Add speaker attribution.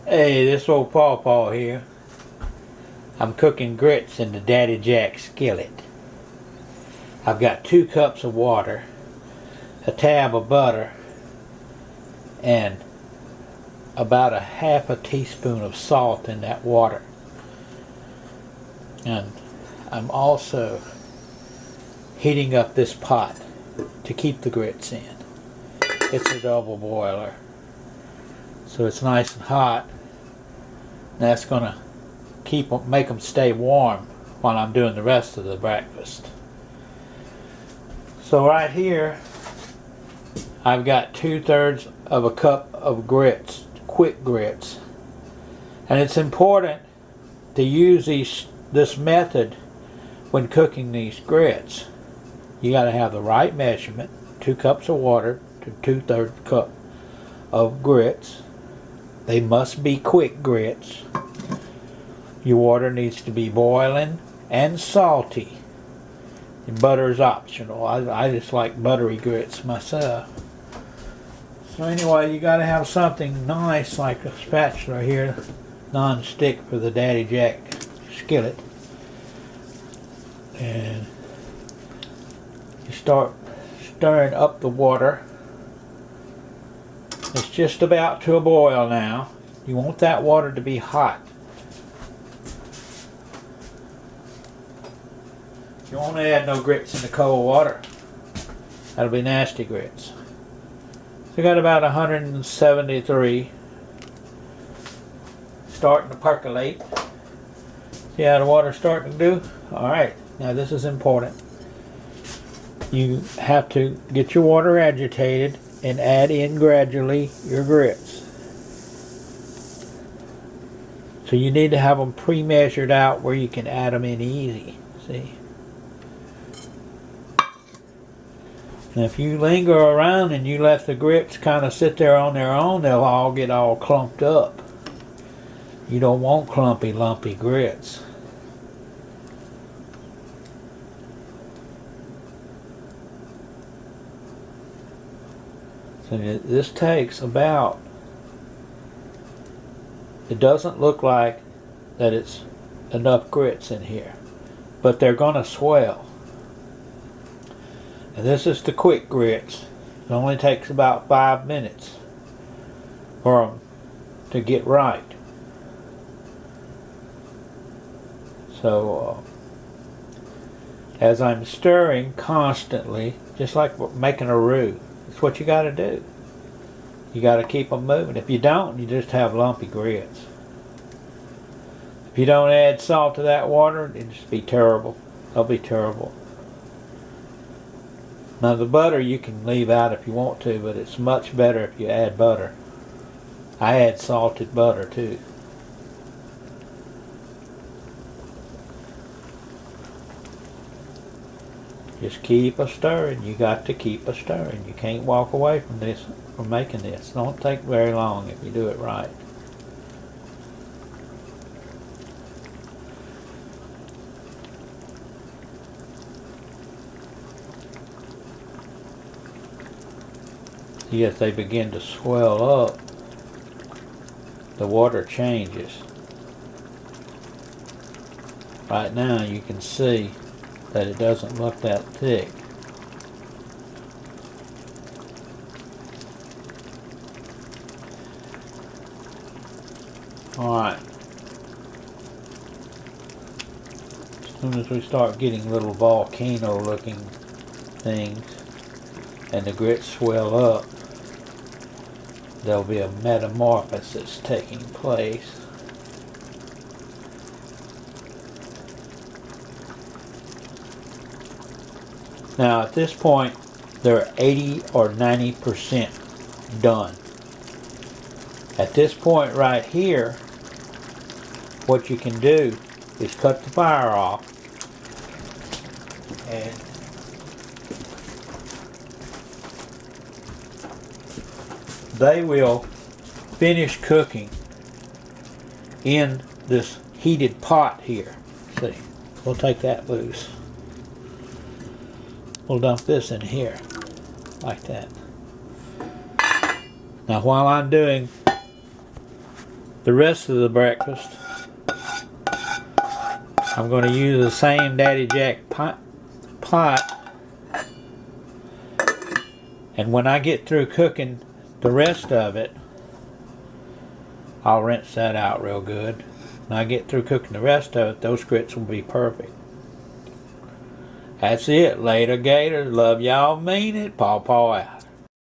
Speaker 1: Hey, this old Paw here. I'm cooking grits in the Daddy Jack skillet. I've got 2 cups of water, a tab of butter, and about a half a teaspoon of salt in that water. And I'm also heating up this pot to keep the grits in. It's a double boiler, so it's nice and hot. That's gonna make them stay warm while I'm doing the rest of the breakfast. So right here I've got 2/3 of a cup of grits, quick grits, and it's important to use this method when cooking these grits. You got to have the right measurement: 2 cups of water to 2/3 cup of grits. They must be quick grits. Your water needs to be boiling and salty. And butter is optional. I just like buttery grits myself. So anyway, you got to have something nice like a spatula here, non-stick, for the Daddy Jack skillet. And you start stirring up the water. It's just about to a boil now. You want that water to be hot. You won't add no grits in the cold water. That'll be nasty grits. So got about 173. Starting to percolate. See how the water's starting to do? Alright, now this is important. You have to get your water agitated and add in gradually your grits. So you need to have them pre-measured out where you can add them in easy. See? And if you linger around and you let the grits kind of sit there on their own, they'll all get all clumped up. You don't want clumpy, lumpy grits. So this takes about, it doesn't look like that it's enough grits in here, but they're going to swell. And this is the quick grits. It only takes about 5 minutes for them to get right. So as I'm stirring constantly, just like making a roux, that's what you got to do. You got to keep them moving. If you don't, you just have lumpy grits. If you don't add salt to that water, it'll just be terrible. It'll be terrible. Now the butter you can leave out if you want to, but it's much better if you add butter. I add salted butter too. Just keep a stirring. You got to keep a stirring. You can't walk away from this, from making this. Don't take very long if you do it right. See, as they begin to swell up, the water changes. Right now you can see that it doesn't look that thick. Alright. As soon as we start getting little volcano looking things and the grits swell up, there'll be a metamorphosis taking place. Now at this point, they're 80 or 90% done. At this point right here, what you can do is cut the fire off and they will finish cooking in this heated pot here. See, we'll take that loose. We'll dump this in here, like that. Now while I'm doing the rest of the breakfast, I'm going to use the same Daddy Jack pot. And when I get through cooking the rest of it, I'll rinse that out real good. When I get through cooking the rest of it, those grits will be perfect. That's it. Later, Gators. Love y'all. Mean it. Paw Paw out.